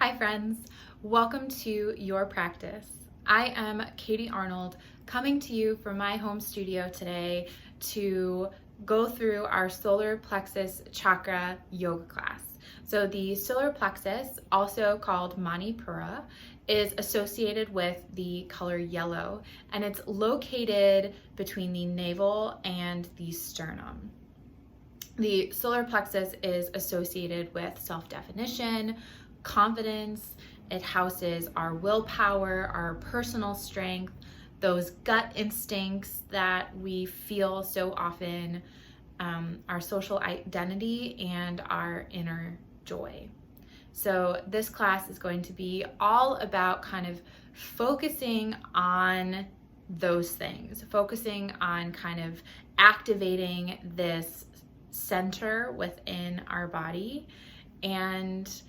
Hi friends, welcome to Your Practice. I am Katie Arnold coming to you from my home studio today to go through our Solar Plexus Chakra yoga class. So the solar plexus, also called Manipura, is associated with the color yellow, and it's located between the navel and the sternum. The solar plexus is associated with self-definition, confidence. It houses our willpower, our personal strength, those gut instincts that we feel so often, our social identity, and our inner joy. So this class is going to be all about kind of focusing on those things, focusing on kind of activating this center within our body and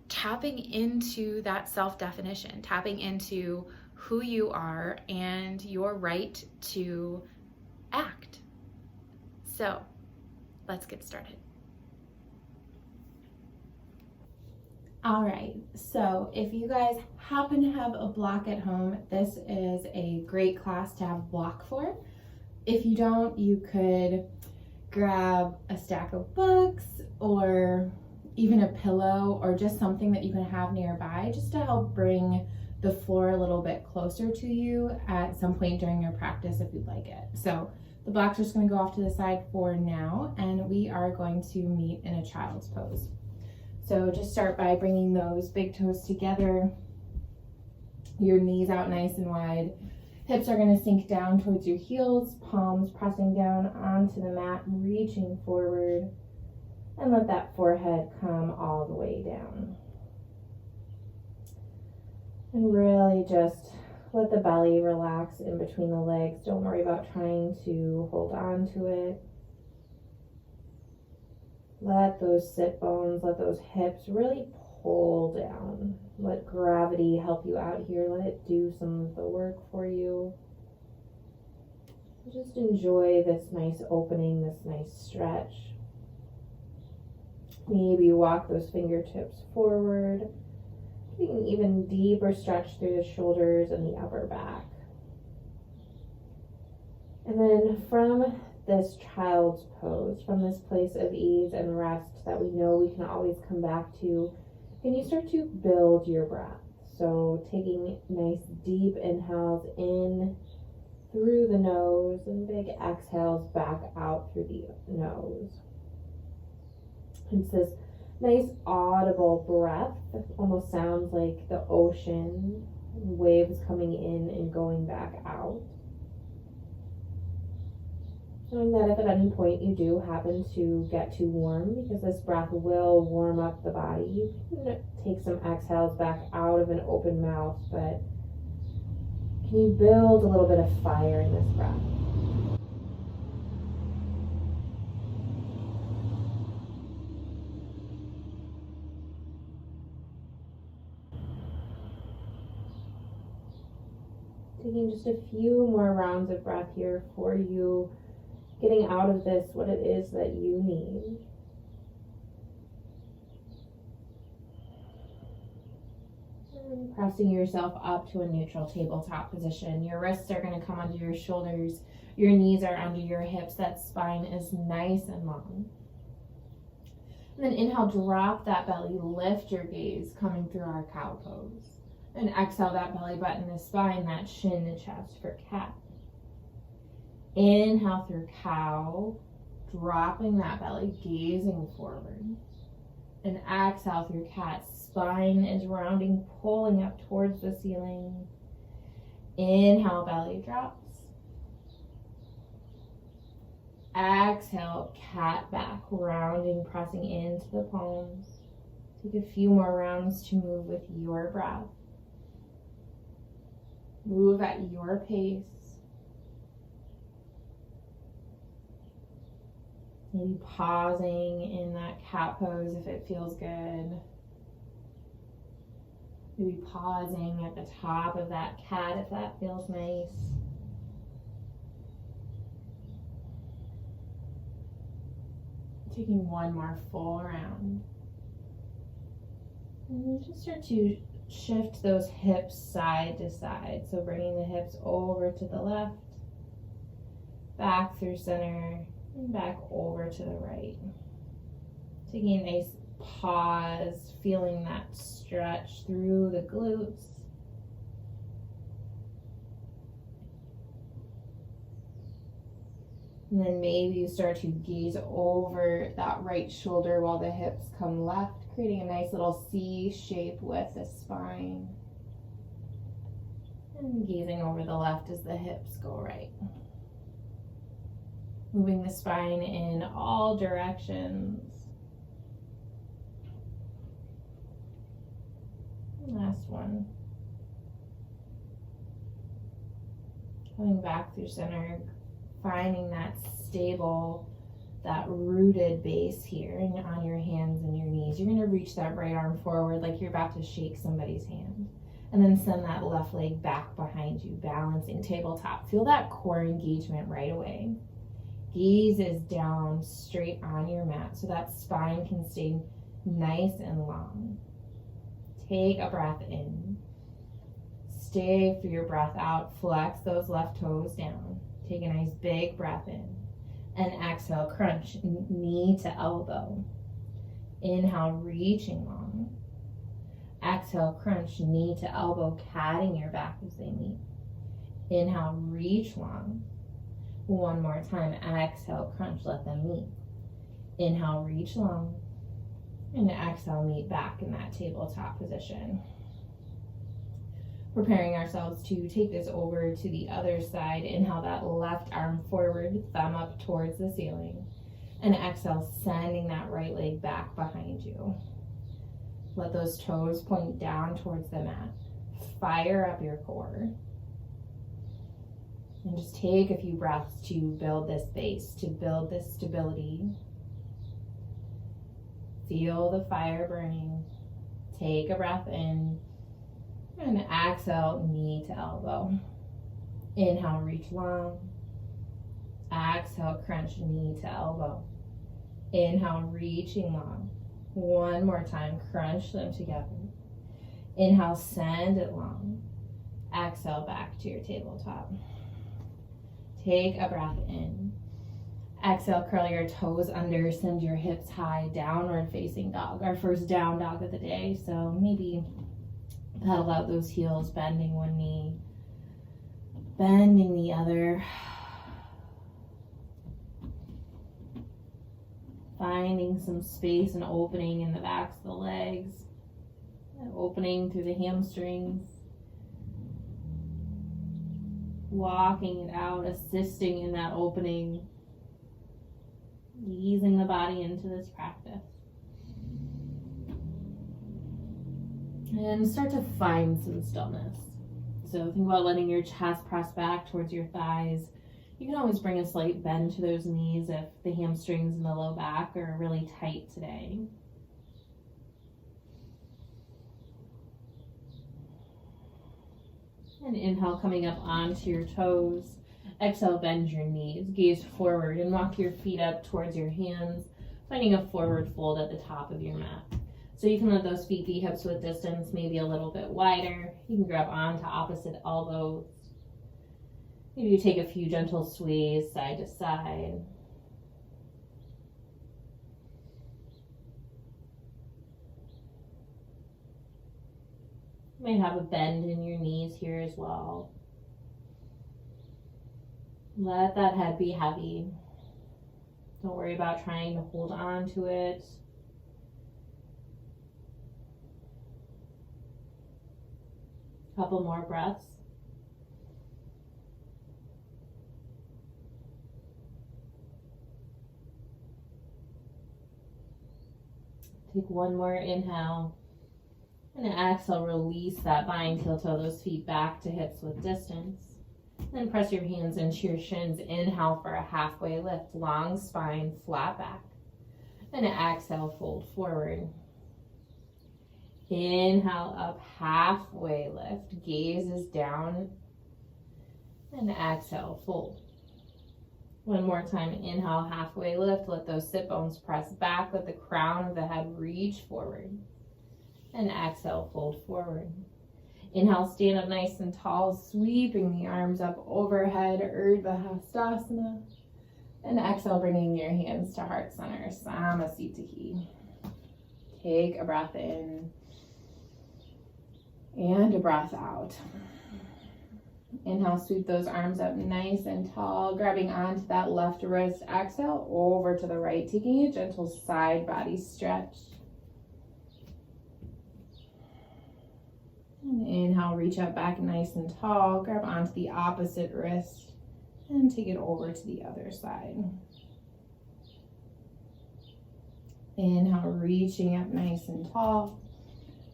tapping into that self-definition, tapping into who you are and your right to act. So let's get started. All right, so if you guys happen to have a block at home, this is a great class to have a block for. If you don't, you could grab a stack of books or even a pillow or just something that you can have nearby just to help bring the floor a little bit closer to you at some point during your practice if you'd like it. So the block's just going to go off to the side for now, and we are going to meet in a child's pose. So just start by bringing those big toes together, your knees out nice and wide. Hips are going to sink down towards your heels, palms pressing down onto the mat, reaching forward, and let that forehead come all the way down. And really just let the belly relax in between the legs. Don't worry about trying to hold on to it. Let those sit bones, let those hips really pull down. Let gravity help you out here. Let it do some of the work for you. Just enjoy this nice opening, this nice stretch. Maybe walk those fingertips forward. You can even deeper stretch through the shoulders and the upper back. And then from this child's pose, from this place of ease and rest that we know we can always come back to, can you start to build your breath? So taking nice deep inhales in through the nose and big exhales back out through the nose. It's this nice audible breath that almost sounds like the ocean, waves coming in and going back out. Knowing that if at any point you do happen to get too warm, because this breath will warm up the body, you can take some exhales back out of an open mouth, but can you build a little bit of fire in this breath? Taking just a few more rounds of breath here for you, getting out of this what it is that you need. And pressing yourself up to a neutral tabletop position. Your wrists are going to come under your shoulders. Your knees are under your hips. That spine is nice and long. And then inhale, drop that belly, lift your gaze, coming through our cow pose. And exhale, that belly button, the spine, that chin, the chest for cat. Inhale through cow, dropping that belly, gazing forward. And exhale through cat, spine is rounding, pulling up towards the ceiling. Inhale, belly drops. Exhale, cat back, rounding, pressing into the palms. Take a few more rounds to move with your breath. Move at your pace. Maybe pausing in that cat pose if it feels good. Maybe pausing at the top of that cat if that feels nice. Taking one more full round. And just start to shift those hips side to side. So bringing the hips over to the left, back through center, and back over to the right. Taking a nice pause, feeling that stretch through the glutes. And then maybe you start to gaze over that right shoulder while the hips come left, creating a nice little C shape with the spine. And gazing over the left as the hips go right. Moving the spine in all directions. Last one. Coming back through center, finding that stable, that rooted base here and on your hands and your knees. You're going to reach that right arm forward like you're about to shake somebody's hand. And then send that left leg back behind you, balancing tabletop. Feel that core engagement right away. Gaze is down straight on your mat so that spine can stay nice and long. Take a breath in. Stay for your breath out. Flex those left toes down. Take a nice big breath in. And exhale, crunch knee to elbow. Inhale, reaching long. Exhale, crunch knee to elbow, catting your back as they meet. Inhale, reach long. One more time. Exhale, crunch, let them meet. Inhale, reach long. And exhale, meet back in that tabletop position. Preparing ourselves to take this over to the other side. Inhale that left arm forward, thumb up towards the ceiling. And exhale, sending that right leg back behind you. Let those toes point down towards the mat. Fire up your core. And just take a few breaths to build this base, to build this stability. Feel the fire burning. Take a breath in. And exhale, knee to elbow. Inhale, reach long. Exhale, crunch knee to elbow. Inhale, reaching long. One more time, crunch them together. Inhale, send it long. Exhale, back to your tabletop. Take a breath in. Exhale, curl your toes under, send your hips high, downward facing dog. Our first down dog of the day, so maybe pedal out those heels, bending one knee, bending the other. Finding some space and opening in the backs of the legs, opening through the hamstrings. Walking it out, assisting in that opening, easing the body into this practice. And start to find some stillness. So think about letting your chest press back towards your thighs. You can always bring a slight bend to those knees if the hamstrings and the low back are really tight today. And inhale, coming up onto your toes. Exhale, bend your knees. Gaze forward and walk your feet up towards your hands, finding a forward fold at the top of your mat. So you can let those feet be hips width distance, maybe a little bit wider. You can grab onto opposite elbows. Maybe you take a few gentle sways side to side. You might have a bend in your knees here as well. Let that head be heavy. Don't worry about trying to hold on to it. Couple more breaths. Take one more inhale. And exhale, release that bind heel toe, those feet back to hips width distance. Then press your hands into your shins. Inhale for a halfway lift, long spine, flat back. And exhale, fold forward. Inhale up, halfway lift, gaze is down. And exhale, fold. One more time, inhale, halfway lift. Let those sit bones press back. Let the crown of the head reach forward. And exhale, fold forward. Inhale, stand up nice and tall, sweeping the arms up overhead, Urdhva Hastasana. And exhale, bringing your hands to heart center, Samasthiti. Take a breath in and a breath out. Inhale, sweep those arms up nice and tall, grabbing onto that left wrist. Exhale, over to the right, taking a gentle side body stretch. And inhale, reach up back nice and tall, grab onto the opposite wrist, and take it over to the other side. Inhale, reaching up nice and tall.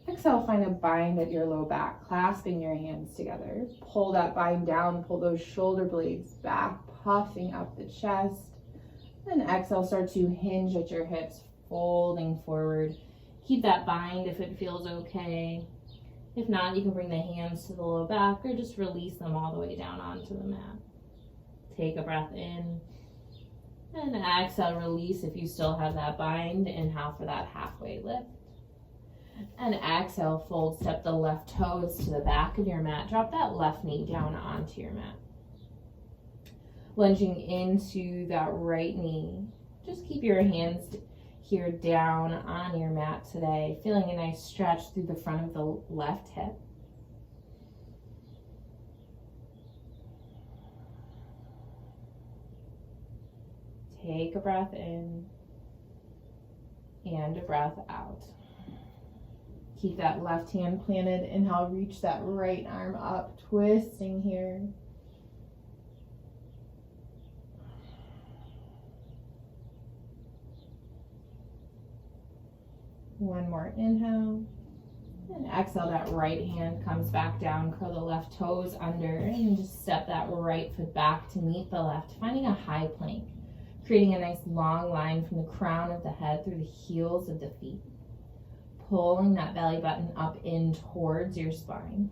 Exhale, find a bind at your low back, clasping your hands together. Pull that bind down, pull those shoulder blades back, puffing up the chest. Then exhale, start to hinge at your hips, folding forward. Keep that bind if it feels okay. If not, you can bring the hands to the low back or just release them all the way down onto the mat. Take a breath in. And exhale, release if you still have that bind. Inhale for that halfway lift. And exhale, fold, step the left toes to the back of your mat. Drop that left knee down onto your mat. Lunging into that right knee. Just keep your hands here down on your mat today. Feeling a nice stretch through the front of the left hip. Take a breath in and a breath out. Keep that left hand planted. Inhale, reach that right arm up, twisting here. One more inhale. And exhale, that right hand comes back down. Curl the left toes under and just step that right foot back to meet the left, finding a high plank, creating a nice long line from the crown of the head through the heels of the feet. Pulling that belly button up in towards your spine.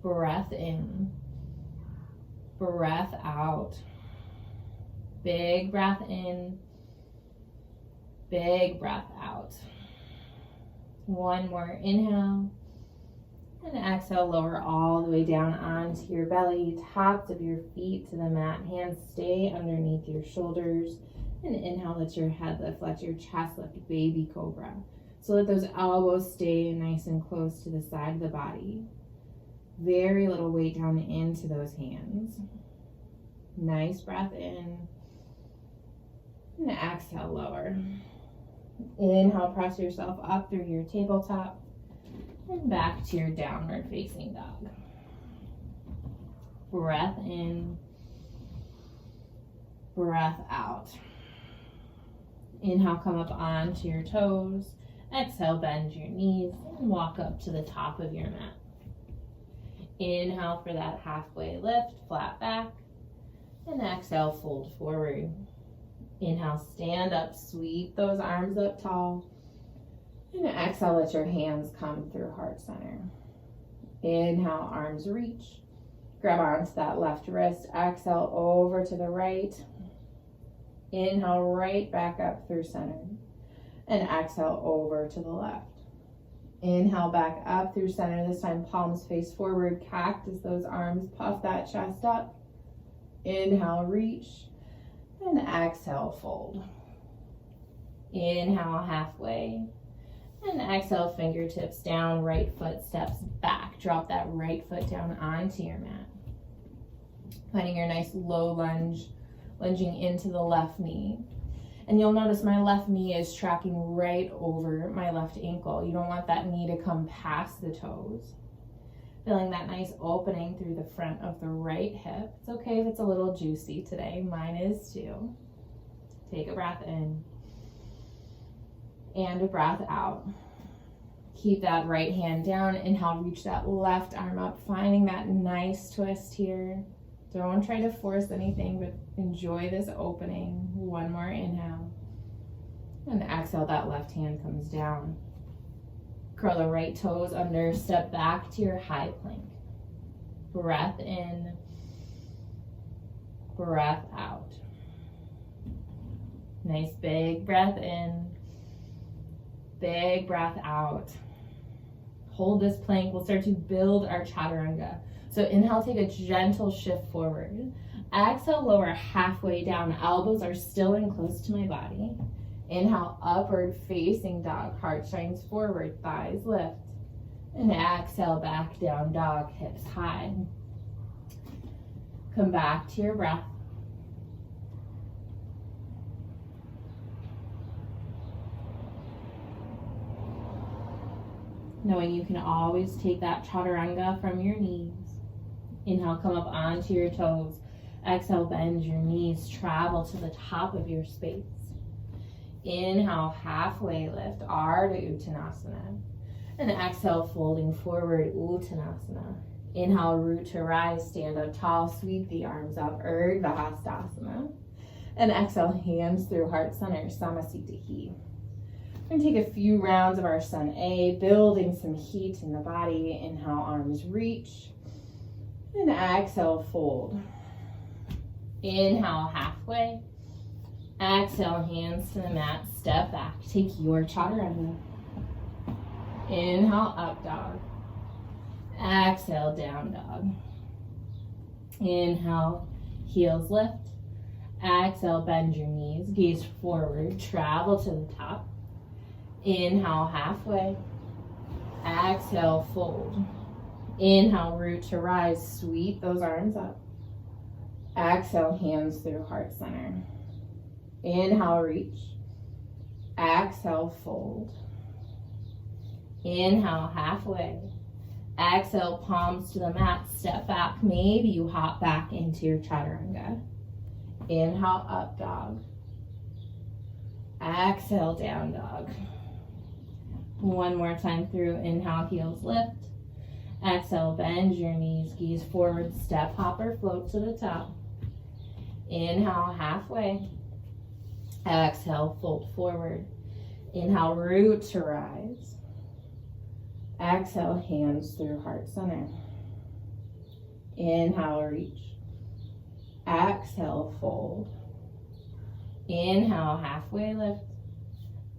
Breath in. Breath out. Big breath in. Big breath out. One more inhale. And exhale, lower all the way down onto your belly, tops of your feet to the mat. Hands stay underneath your shoulders. And inhale, let your head lift, let your chest lift, baby cobra. So let those elbows stay nice and close to the side of the body. Very little weight down into those hands. Nice breath in. And exhale, lower. Inhale, press yourself up through your tabletop. And back to your downward facing dog. Breath in. Breath out. Inhale, come up onto your toes. Exhale, bend your knees and walk up to the top of your mat. Inhale for that halfway lift, flat back. And exhale, fold forward. Inhale, stand up, sweep those arms up tall. And exhale, let your hands come through heart center. Inhale, arms reach. Grab onto that left wrist. Exhale, over to the right. Inhale, right back up through center. And exhale, over to the left. Inhale, back up through center. This time, palms face forward. Cactus those arms. Puff that chest up. Inhale, reach. And exhale, fold. Inhale, halfway. And exhale, fingertips down. Right foot steps back. Drop that right foot down onto your mat. Finding your nice low lunge. Lunging into the left knee. And you'll notice my left knee is tracking right over my left ankle. You don't want that knee to come past the toes. Feeling that nice opening through the front of the right hip. It's okay if it's a little juicy today. Mine is too. Take a breath in. And a breath out. Keep that right hand down. Inhale, reach that left arm up. Finding that nice twist here. Don't try to force anything, but enjoy this opening. One more inhale. And exhale, that left hand comes down. Curl the right toes under, step back to your high plank. Breath in, breath out. Nice big breath in, Big breath out. Hold this plank. We'll start to build our chaturanga. So inhale, take a gentle shift forward. Exhale, lower halfway down. Elbows are still in close to my body. Inhale, upward facing dog. Heart shines forward, thighs lift. And exhale, back down dog, hips high. Come back to your breath. Knowing you can always take that chaturanga from your knees. Inhale, come up onto your toes. Exhale, bend your knees, travel to the top of your space. Inhale, halfway lift, Ardha Uttanasana. And exhale, folding forward, Uttanasana. Inhale, root to rise, stand up tall, sweep the arms up, Urdhva Hastasana. And exhale, hands through heart center, Samasthiti. We're going to take a few rounds of our Sun A, building some heat in the body. Inhale, arms reach. And exhale, fold. Inhale, halfway. Exhale, hands to the mat, step back. Take your chaturanga. Inhale, up dog. Exhale, down dog. Inhale, heels lift. Exhale, bend your knees, gaze forward, travel to the top. Inhale, halfway. Exhale, fold. Inhale, root to rise, sweep those arms up. Exhale, hands through heart center. Inhale, reach. Exhale, fold. Inhale, halfway. Exhale, palms to the mat, step back. Maybe you hop back into your chaturanga. Inhale, up dog. Exhale, down dog. One more time through. Inhale, heels lift. Exhale, bend your knees, gaze forward, step, hop, or float to the top. Inhale, halfway. Exhale, fold forward. Inhale, root to rise. Exhale, hands through heart center. Inhale, reach. Exhale, fold. Inhale, halfway lift.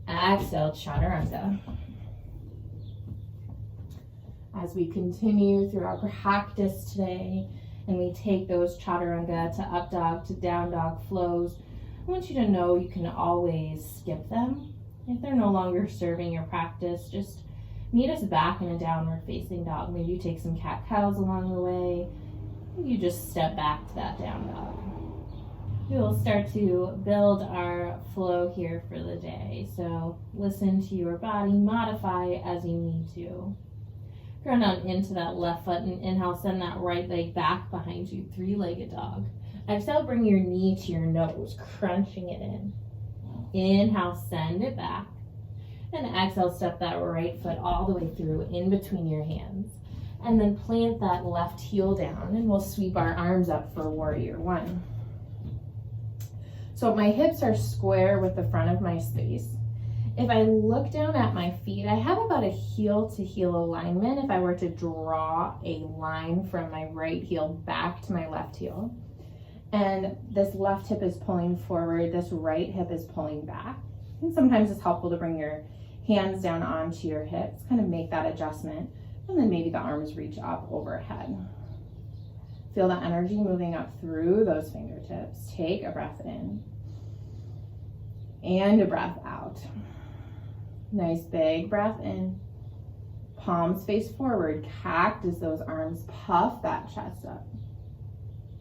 Exhale, chaturanga. As we continue through our practice today, and we take those chaturanga to up dog to down dog flows, I want you to know you can always skip them. If they're no longer serving your practice, just meet us back in a downward facing dog. Maybe you take some cat-cows along the way. You just step back to that down dog. We will start to build our flow here for the day. So listen to your body, modify as you need to. Ground down into that left foot and inhale, send that right leg back behind you, three-legged dog. Exhale, bring your knee to your nose, crunching it in. Inhale, send it back. And exhale, step that right foot all the way through in between your hands. And then plant that left heel down and we'll sweep our arms up for warrior one. So my hips are square with the front of my space. If I look down at my feet, I have about a heel to heel alignment if I were to draw a line from my right heel back to my left heel. And this left hip is pulling forward, this right hip is pulling back. And sometimes it's helpful to bring your hands down onto your hips, kind of make that adjustment, and then maybe the arms reach up overhead. Feel the energy moving up through those fingertips. Take a breath in and a breath out. Nice big breath in. Palms face forward, cactus those arms, puff that chest up.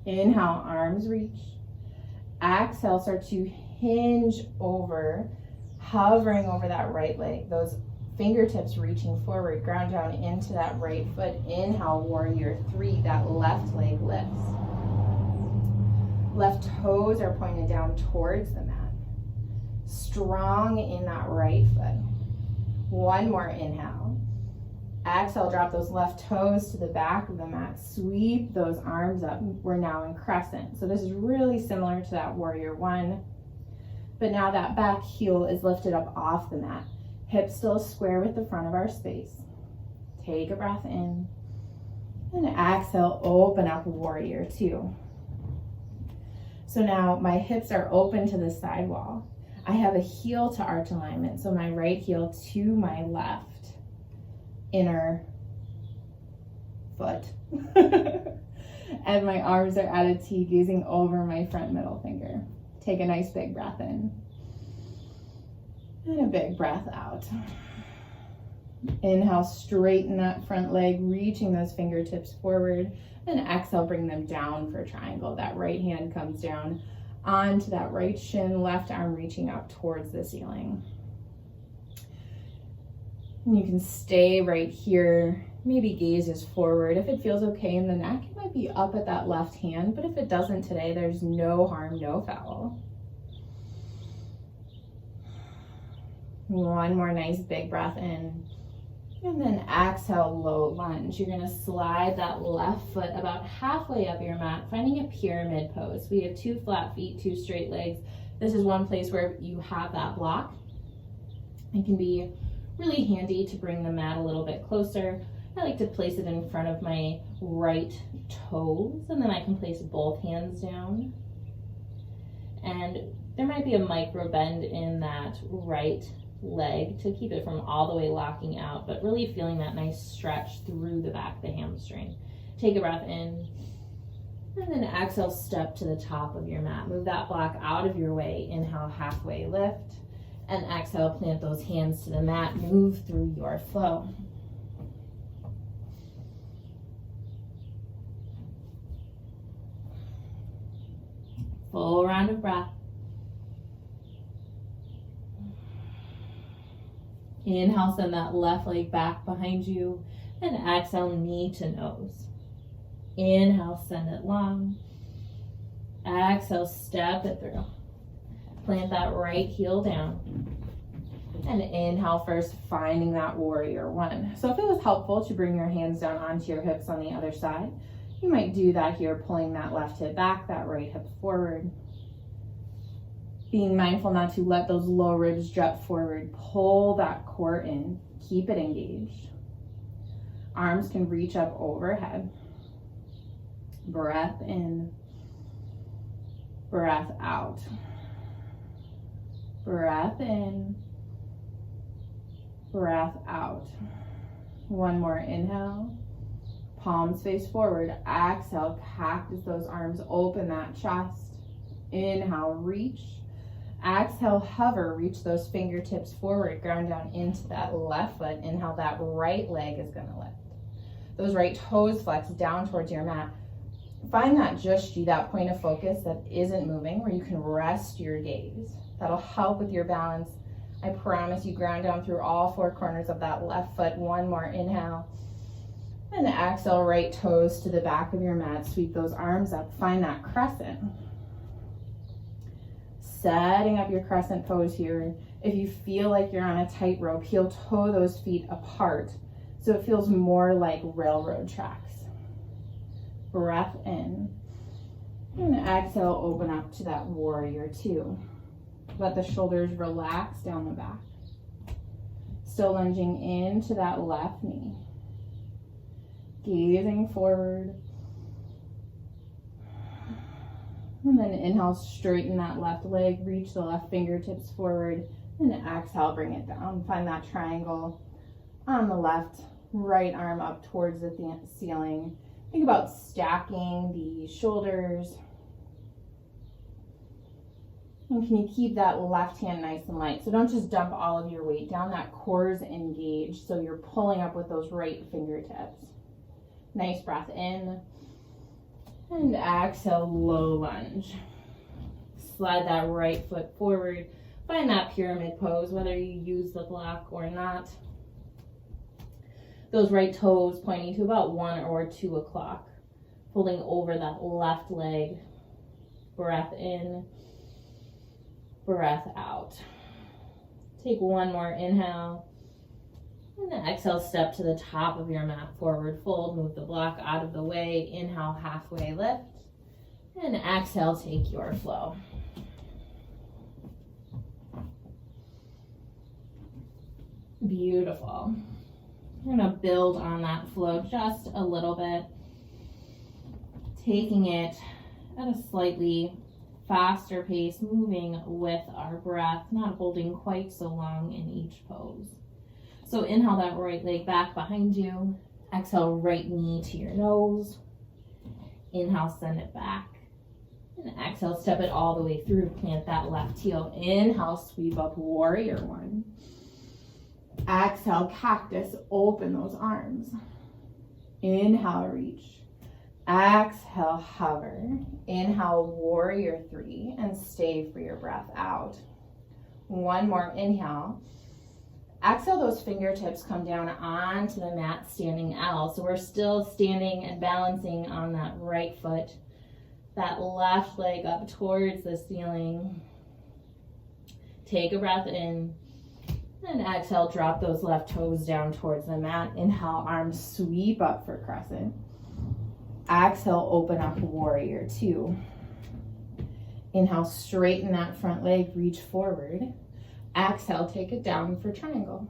Inhale, arms reach. Exhale, start to hinge over, hovering over that right leg. Those fingertips reaching forward, ground down into that right foot. Inhale, warrior three, that left leg lifts. Left toes are pointed down towards the mat. Strong in that right foot. One more inhale. Exhale, drop those left toes to the back of the mat. Sweep those arms up. We're now in crescent. So this is really similar to that warrior one. But now that back heel is lifted up off the mat. Hips still square with the front of our space. Take a breath in. And exhale, open up warrior two. So now my hips are open to the side wall. I have a heel to arch alignment, so my right heel to my left inner foot. And my arms are at a T, gazing over my front middle finger. Take a nice big breath in. And a big breath out. Inhale, straighten that front leg, reaching those fingertips forward. And exhale, bring them down for a triangle. That right hand comes down onto that right shin, left arm reaching out towards the ceiling. And you can stay right here. Maybe gaze is forward. If it feels okay in the neck, it might be up at that left hand, but if it doesn't today, there's no harm, no foul. One more nice big breath in. And then exhale, low lunge. You're gonna slide that left foot about halfway up your mat, finding a pyramid pose. We have 2 flat feet, 2 straight legs. This is one place where you have that block. It can be really handy to bring the mat a little bit closer. I like to place it in front of my right toes, and then I can place both hands down. And there might be a micro bend in that right leg to keep it from all the way locking out, but really feeling that nice stretch through the back of the hamstring. Take a breath in, and then exhale, step to the top of your mat. Move that block out of your way. Inhale, halfway lift, and exhale, plant those hands to the mat. Move through your flow. Full round of breath. Inhale, send that left leg back behind you, and exhale, knee to nose. Inhale, send it long. Exhale, step it through. Plant that right heel down. And inhale first, finding that warrior one. So if it was helpful to bring your hands down onto your hips on the other side, you might do that here, pulling that left hip back, that right hip forward. Being mindful not to let those low ribs jut forward. Pull that core in. Keep it engaged. Arms can reach up overhead. Breath in. Breath out. Breath in. Breath out. One more inhale. Palms face forward. Exhale, cactus those arms, open that chest. Inhale, reach. Exhale, hover, reach those fingertips forward, ground down into that left foot. Inhale, that right leg is gonna lift. Those right toes flex down towards your mat. Find that just you, that point of focus that isn't moving, where you can rest your gaze. That'll help with your balance. I promise you, ground down through all 4 corners of that left foot. One more inhale. And exhale, right toes to the back of your mat. Sweep those arms up. Find that crescent. Setting up your crescent pose here. If you feel like you're on a tightrope, heel toe those feet apart so it feels more like railroad tracks. Breath in. And exhale, open up to that warrior 2. Let the shoulders relax down the back. Still lunging into that left knee. Gazing forward. And then inhale, straighten that left leg, reach the left fingertips forward, and exhale, bring it down. Find that triangle on the left, right arm up towards the ceiling. Think about stacking the shoulders. And can you keep that left hand nice and light? So don't just dump all of your weight down. That core is engaged, so you're pulling up with those right fingertips. Nice breath in. And exhale, low lunge. Slide that right foot forward. Find that pyramid pose, whether you use the block or not. Those right toes pointing to about 1 or 2 o'clock. Folding over that left leg. Breath in. Breath out. Take one more inhale. And then exhale, step to the top of your mat, forward fold, move the block out of the way, inhale, halfway lift, and exhale, take your flow. Beautiful. I'm gonna build on that flow just a little bit, taking it at a slightly faster pace, moving with our breath, not holding quite so long in each pose. So inhale that right leg back behind you. Exhale, right knee to your nose. Inhale, send it back. And exhale, step it all the way through. Plant that left heel. Inhale, sweep up, warrior one. Exhale, cactus, open those arms. Inhale, reach. Exhale, hover. Inhale, warrior three, and stay for your breath out. One more inhale. Exhale, those fingertips come down onto the mat, standing L. So we're still standing and balancing on that right foot. That left leg up towards the ceiling. Take a breath in. And exhale, drop those left toes down towards the mat. Inhale, arms sweep up for crescent. Exhale, open up, warrior two. Inhale, straighten that front leg, reach forward. Exhale, take it down for triangle.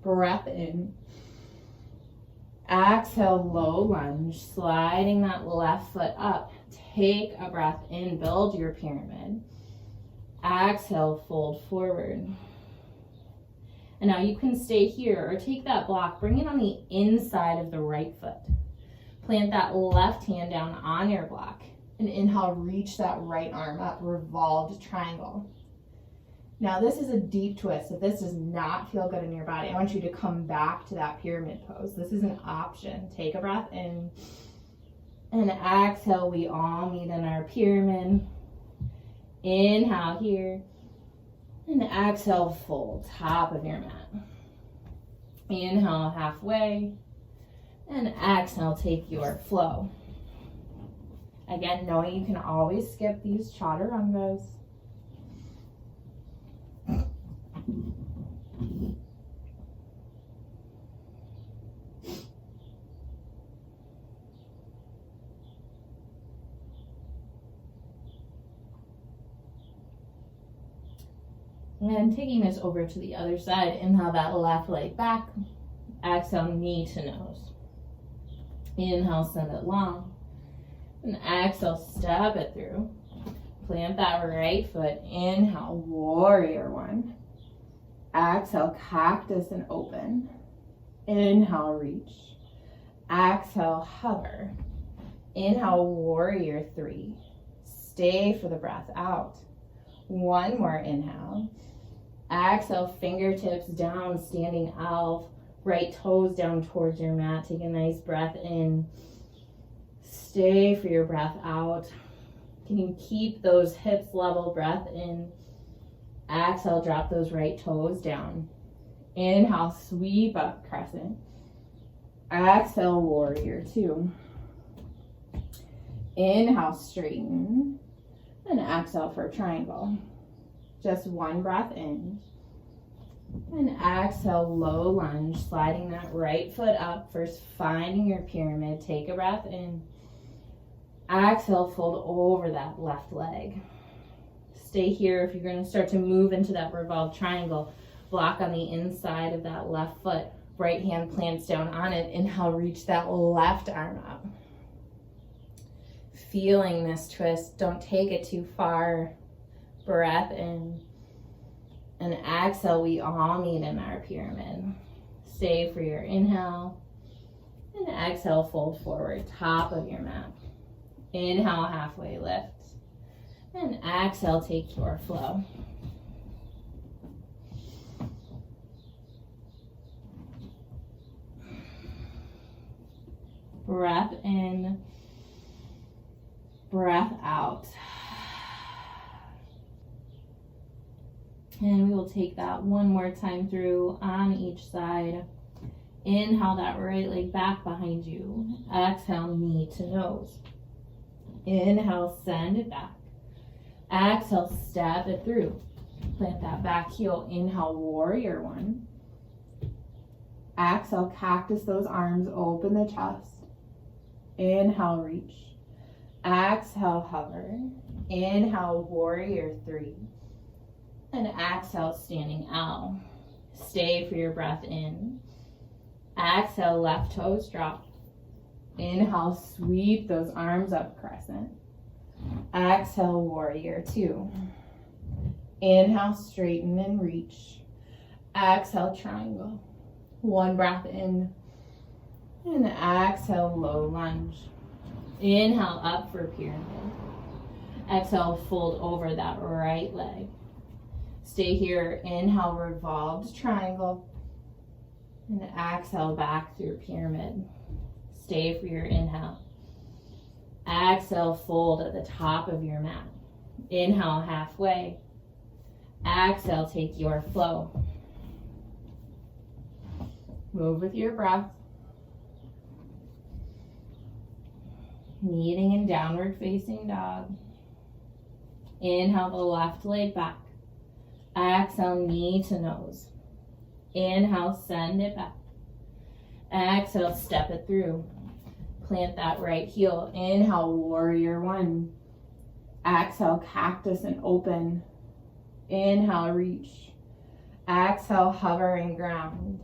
Breath in. Exhale, low lunge, sliding that left foot up. Take a breath in, build your pyramid. Exhale, fold forward. And now you can stay here or take that block, bring it on the inside of the right foot. Plant that left hand down on your block. And inhale, reach that right arm up, revolved triangle. Now this is a deep twist. If this does not feel good in your body, I want you to come back to that pyramid pose. This is an option. Take a breath in. And exhale, we all meet in our pyramid. Inhale here. And exhale, fold, top of your mat. Inhale, halfway. And exhale, take your flow. Again, knowing you can always skip these chaturangas. And taking this over to the other side, inhale that left leg back. Exhale, knee to nose. Inhale, send it long. And exhale, step it through. Plant that right foot. Inhale, warrior one. Exhale, cactus and open. Inhale, reach. Exhale, hover. Inhale, warrior three. Stay for the breath out. One more inhale. Exhale, fingertips down, standing L. Right toes down towards your mat. Take a nice breath in. Stay for your breath out. Can you keep those hips level? Breath in. Exhale, drop those right toes down. Inhale, sweep up, crescent. Exhale, warrior two. Inhale, straighten. And exhale for triangle. Just one breath in. And exhale, low lunge, sliding that right foot up. First, finding your pyramid. Take a breath in. Exhale, fold over that left leg. Stay here. If you're going to start to move into that revolved triangle, block on the inside of that left foot. Right hand plants down on it. Inhale, reach that left arm up. Feeling this twist. Don't take it too far. Breath in. And exhale, we all meet in our pyramid. Stay for your inhale. And exhale, fold forward, top of your mat. Inhale, halfway lift. And exhale, take your flow. Breath in, breath out. And we will take that one more time through on each side. Inhale that right leg back behind you. Exhale, knee to nose. Inhale, send it back. Exhale, step it through. Plant that back heel. Inhale, warrior one. Exhale, cactus those arms, open the chest. Inhale, reach. Exhale, hover. Inhale, warrior three. And exhale, standing L. Stay for your breath in. Exhale, left toes drop. Inhale, sweep those arms up, crescent. Exhale, warrior two. Inhale, straighten and reach. Exhale, triangle. One breath in. And exhale, low lunge. Inhale, up for pyramid. Exhale, fold over that right leg. Stay here. Inhale, revolved triangle. And exhale, back through pyramid. Stay for your inhale. Exhale, fold at the top of your mat. Inhale, halfway. Exhale, take your flow. Move with your breath. Kneeling in downward facing dog. Inhale the left leg back. Exhale, knee to nose. Inhale, send it back. Exhale, step it through. Plant that right heel. Inhale, warrior one. Exhale, cactus and open. Inhale, reach. Exhale, hover and ground.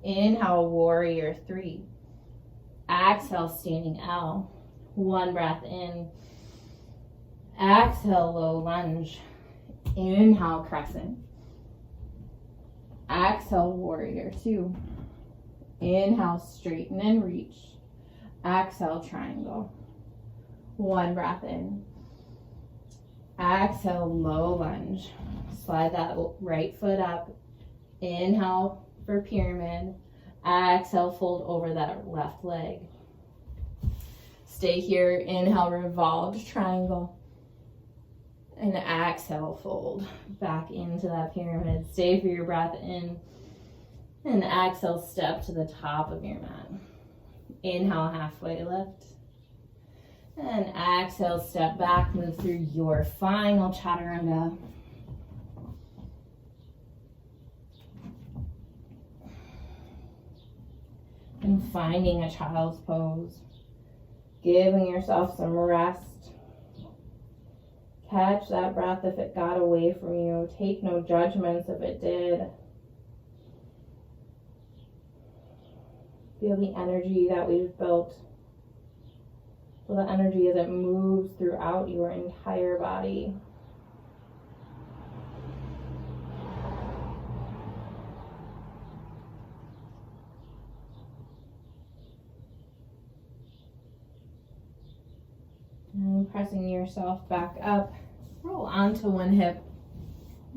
Inhale, warrior three. Exhale, standing L. One breath in. Exhale, low lunge. Inhale, crescent. Exhale, warrior two. Inhale, straighten and reach. Exhale, triangle. One breath in. Exhale, low lunge. Slide that right foot up. Inhale for pyramid. Exhale, fold over that left leg. Stay here. Inhale, revolved triangle. And exhale, fold back into that pyramid. Stay for your breath in. And exhale, step to the top of your mat. Inhale, halfway lift. And exhale, step back, move through your final chaturanga. And finding a child's pose. Giving yourself some rest. Catch that breath if it got away from you. Take no judgments if it did. Feel the energy that we've built. Feel the energy as it moves throughout your entire body. And pressing yourself back up. Roll onto one hip.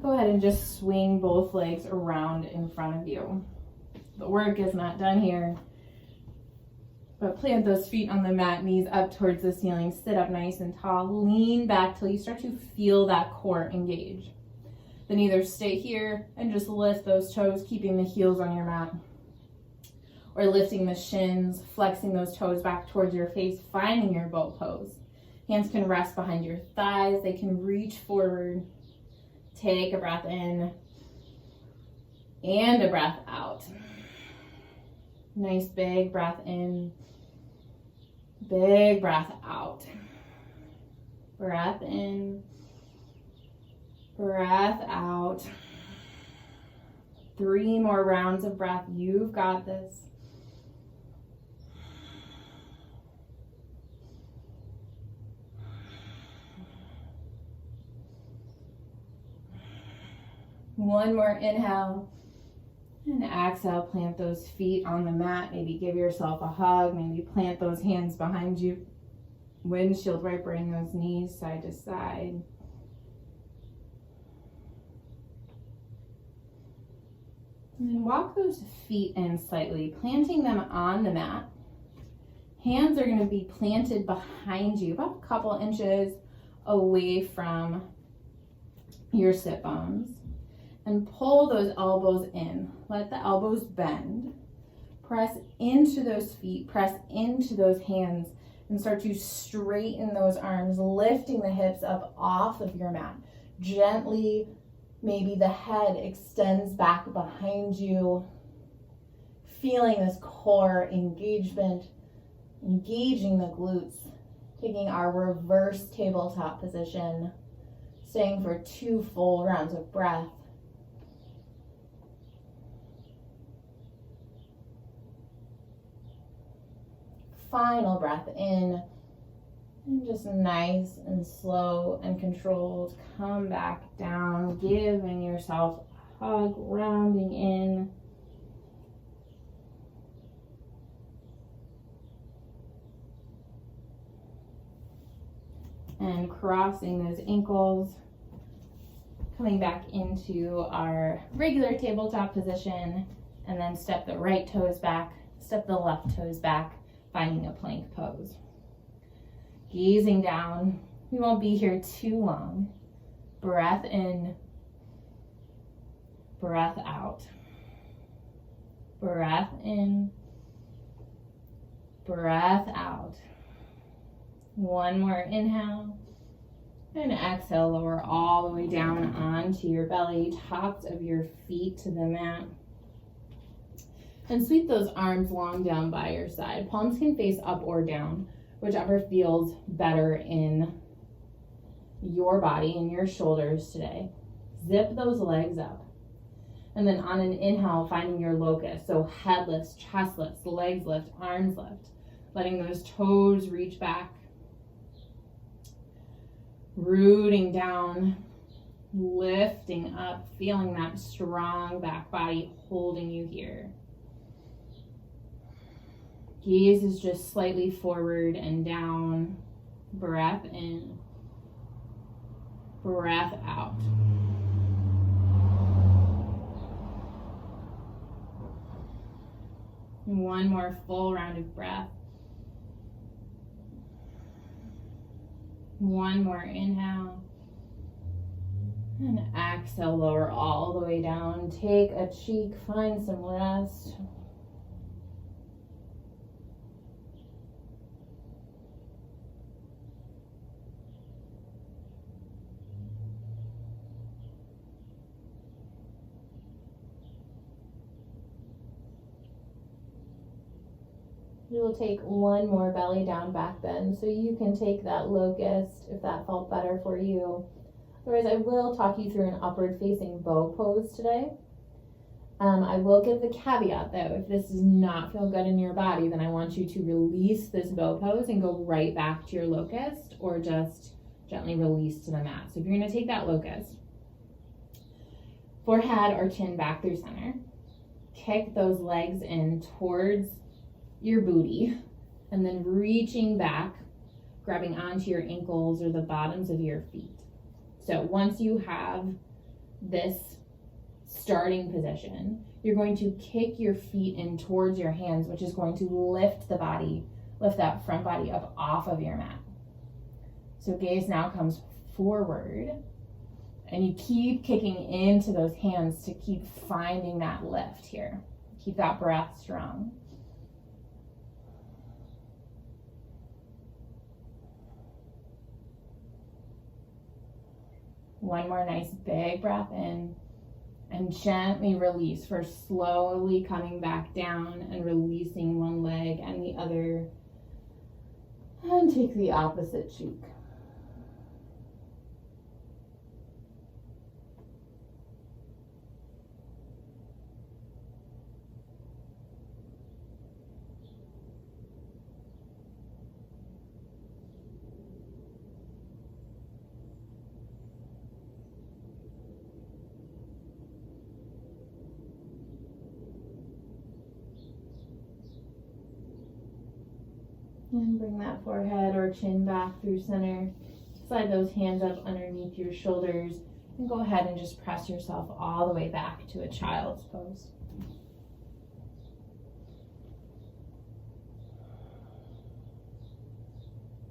Go ahead and just swing both legs around in front of you. The work is not done here. But plant those feet on the mat, knees up towards the ceiling. Sit up nice and tall. Lean back till you start to feel that core engage. Then either stay here and just lift those toes, keeping the heels on your mat. Or lifting the shins, flexing those toes back towards your face, finding your boat pose. Hands can rest behind your thighs. They can reach forward. Take a breath in and a breath out. Nice big breath in. Big breath out. Breath in. Breath out. 3 more rounds of breath. You've got this. One more inhale. And exhale, plant those feet on the mat. Maybe give yourself a hug. Maybe plant those hands behind you. Windshield wipering those knees side to side. And then walk those feet in slightly, planting them on the mat. Hands are going to be planted behind you, about a couple inches away from your sit bones. And pull those elbows in. Let the elbows bend. Press into those feet. Press into those hands. And start to straighten those arms, lifting the hips up off of your mat. Gently, maybe the head extends back behind you. Feeling this core engagement. Engaging the glutes. Taking our reverse tabletop position. Staying for 2 full rounds of breath. Final breath in And just nice and slow and controlled, come back down, giving yourself a hug, rounding in. And crossing those ankles, coming back into our regular tabletop position, and then step the right toes back, step the left toes back, finding a plank pose. Gazing down, we won't be here too long. Breath in, breath out. Breath in, breath out. One more inhale, and exhale, lower all the way down onto your belly, tops of your feet to the mat. And sweep those arms long down by your side. Palms can face up or down, whichever feels better in your body and your shoulders today. Zip those legs up. And then on an inhale, finding your locust. So head lifts, chest lifts, legs lift, arms lift. Letting those toes reach back. Rooting down, lifting up, feeling that strong back body holding you here. Gaze is just slightly forward and down. Breath in, breath out. One more full round of breath. One more inhale. And exhale, lower all the way down. Take a cheek, find some rest. We will take one more belly down back bend, so you can take that locust if that felt better for you. Otherwise, I will talk you through an upward facing bow pose today. I will give the caveat though, if this does not feel good in your body, then I want you to release this bow pose and go right back to your locust, or just gently release to the mat. So if you're gonna take that locust, forehead or chin back through center, kick those legs in towards your booty, and then reaching back, grabbing onto your ankles or the bottoms of your feet. So once you have this starting position, you're going to kick your feet in towards your hands, which is going to lift the body, lift that front body up off of your mat. So gaze now comes forward, and you keep kicking into those hands to keep finding that lift here. Keep that breath strong. One more nice big breath in, and gently release for slowly coming back down and releasing one leg and the other, and take the opposite cheek. And bring that forehead or chin back through center. Slide those hands up underneath your shoulders, and go ahead and just press yourself all the way back to a child's pose.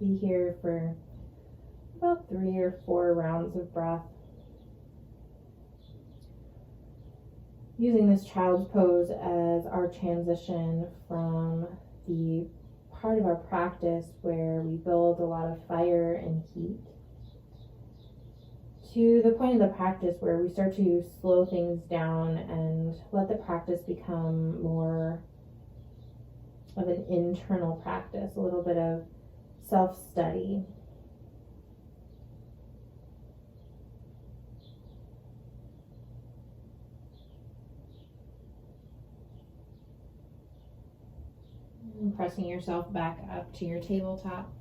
Be here for about 3 or 4 rounds of breath. Using this child's pose as our transition from the part of our practice where we build a lot of fire and heat to the point of the practice where we start to slow things down and let the practice become more of an internal practice, a little bit of self-study. And pressing yourself back up to your tabletop.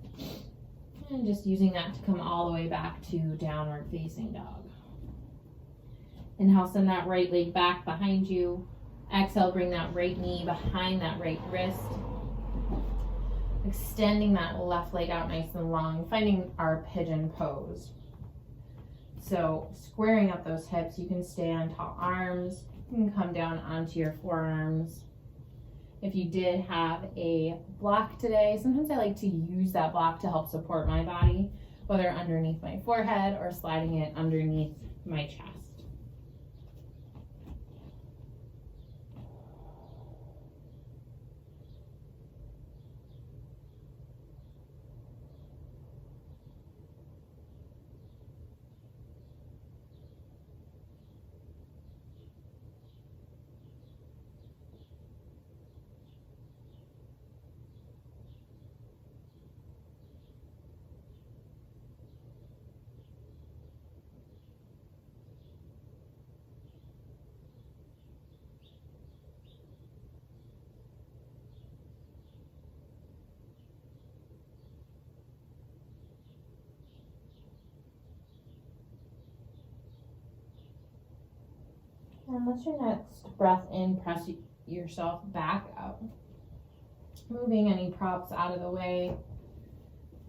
And just using that to come all the way back to downward facing dog. Inhale, send that right leg back behind you. Exhale, bring that right knee behind that right wrist. Extending that left leg out nice and long, finding our pigeon pose. So squaring up those hips, you can stay on tall arms. You can come down onto your forearms. If you did have a block today, sometimes I like to use that block to help support my body, whether underneath my forehead or sliding it underneath my chest. And let your next breath in, press yourself back up. Moving any props out of the way.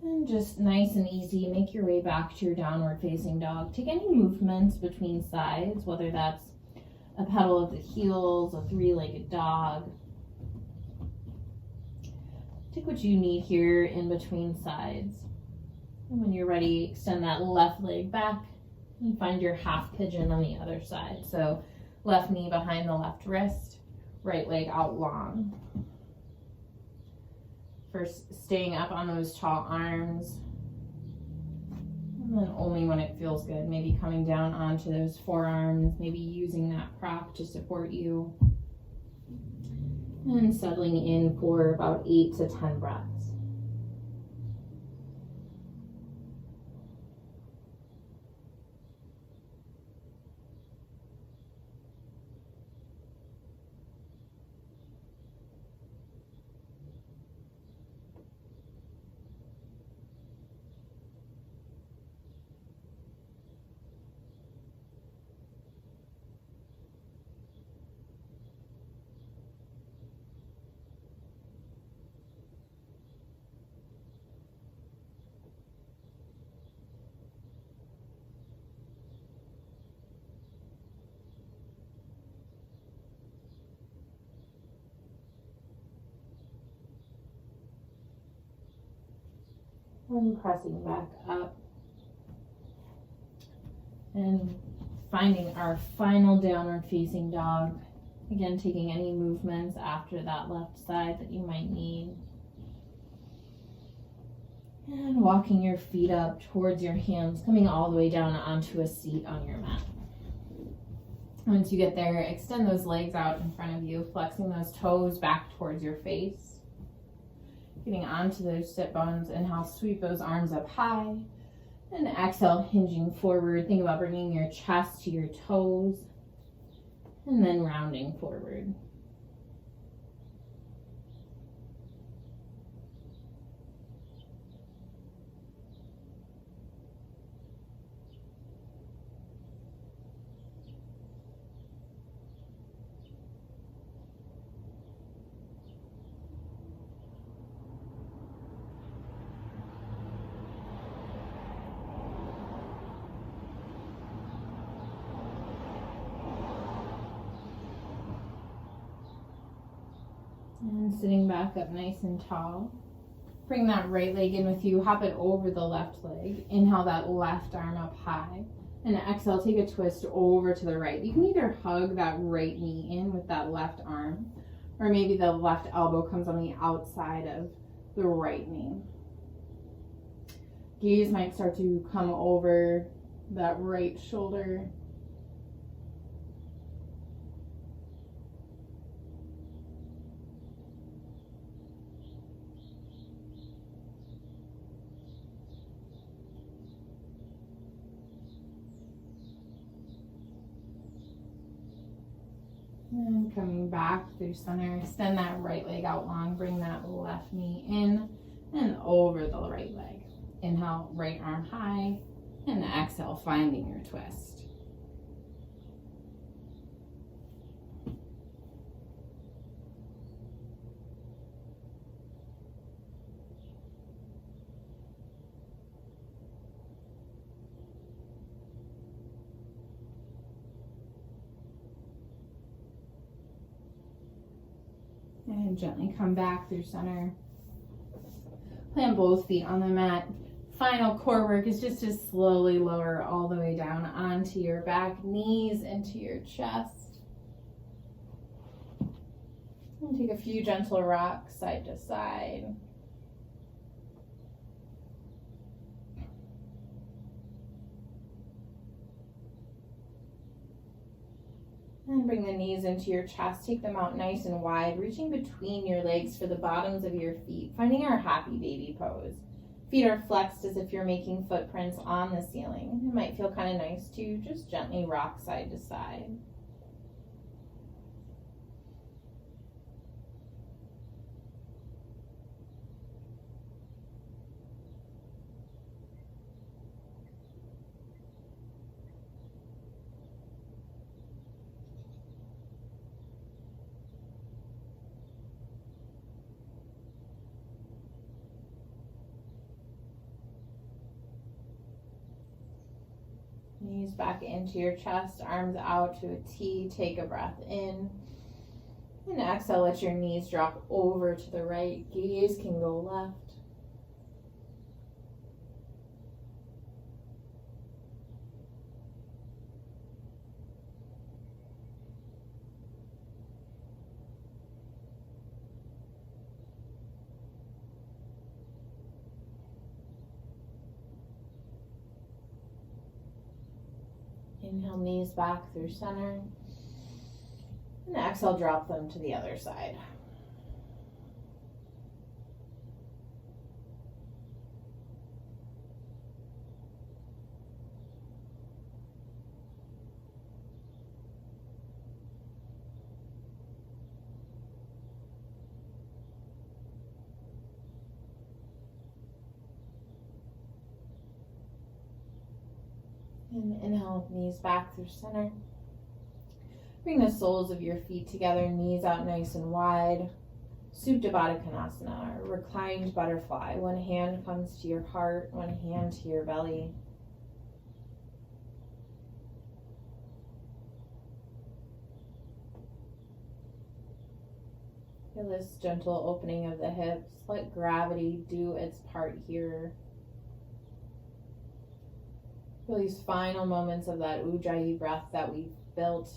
And just nice and easy, make your way back to your downward facing dog. Take any movements between sides, whether that's a pedal of the heels, a three-legged dog. Take what you need here in between sides. And when you're ready, extend that left leg back and find your half pigeon on the other side. So left knee behind the left wrist, right leg out long. First, staying up on those tall arms. And then only when it feels good, maybe coming down onto those forearms, maybe using that prop to support you. And settling in for about 8 to 10 breaths. And pressing back up and finding our final downward facing dog. Again, taking any movements after that left side that you might need. And walking your feet up towards your hands, coming all the way down onto a seat on your mat. Once you get there, extend those legs out in front of you, flexing those toes back towards your face. Getting onto those sit bones. Inhale, sweep those arms up high. And exhale, hinging forward. Think about bringing your chest to your toes. And then rounding forward. And sitting back up nice and tall. Bring that right leg in with you. Hop it over the left leg. Inhale that left arm up high. And exhale, take a twist over to the right. You can either hug that right knee in with that left arm, or maybe the left elbow comes on the outside of the right knee. Gaze might start to come over that right shoulder. And coming back through center, extend that right leg out long, bring that left knee in and over the right leg. Inhale, right arm high, and exhale, finding your twist. And gently come back through center. Plant both feet on the mat. Final core work is just to slowly lower all the way down onto your back, knees into your chest. And take a few gentle rocks side to side. And bring the knees into your chest. Take them out nice and wide, reaching between your legs for the bottoms of your feet, finding our happy baby pose. Feet are flexed as if you're making footprints on the ceiling. It might feel kind of nice to just gently rock side to side. Knees back into your chest, arms out to a T. Take a breath in. And exhale, let your knees drop over to the right. Gaze can go left. Inhale, knees back through center. And exhale, drop them to the other side. And inhale, knees back through center. Bring the soles of your feet together, knees out nice and wide. Supta Baddha Konasana, or reclined butterfly. One hand comes to your heart, one hand to your belly. Feel this gentle opening of the hips. Let gravity do its part here. Feel these final moments of that Ujjayi breath that we've built.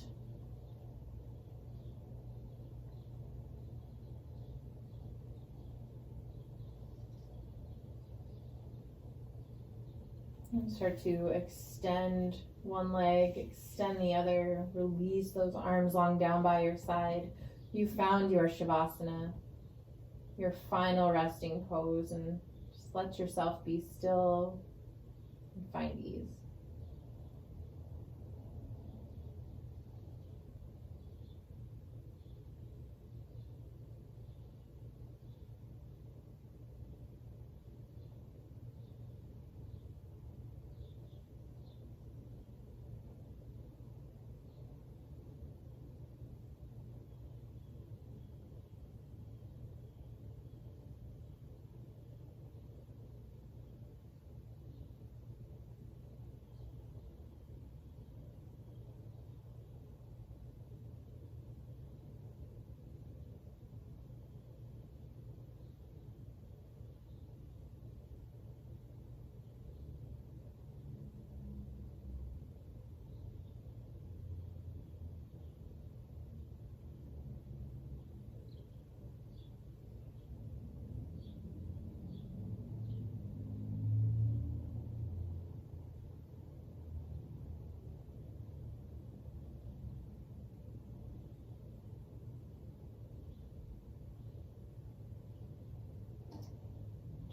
And start to extend one leg, extend the other, release those arms long down by your side. You found your Shavasana, your final resting pose, and just let yourself be still and find ease.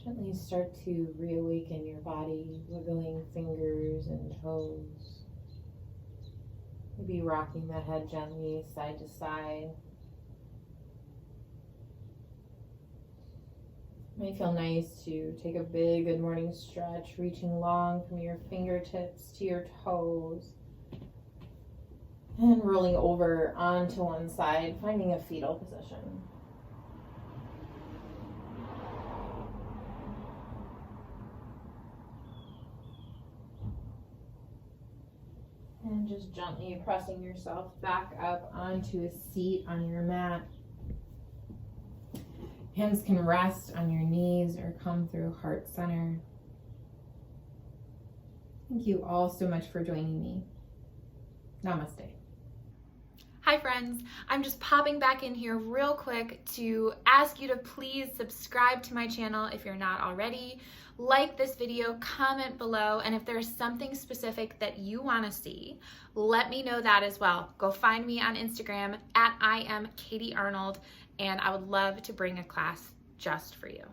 Gently start to reawaken your body, wiggling fingers and toes. Maybe rocking the head gently side to side. It may feel nice to take a big good morning stretch, reaching long from your fingertips to your toes. And rolling over onto one side, finding a fetal position. And just gently pressing yourself back up onto a seat on your mat. Hands can rest on your knees or come through heart center. Thank you all so much for joining me. Namaste. Hi friends, I'm just popping back in here real quick to ask you to please subscribe to my channel if you're not already. Like this video, comment below, and if there's something specific that you want to see, let me know that as well. Go find me on Instagram at I am Katie Arnold, and I would love to bring a class just for you.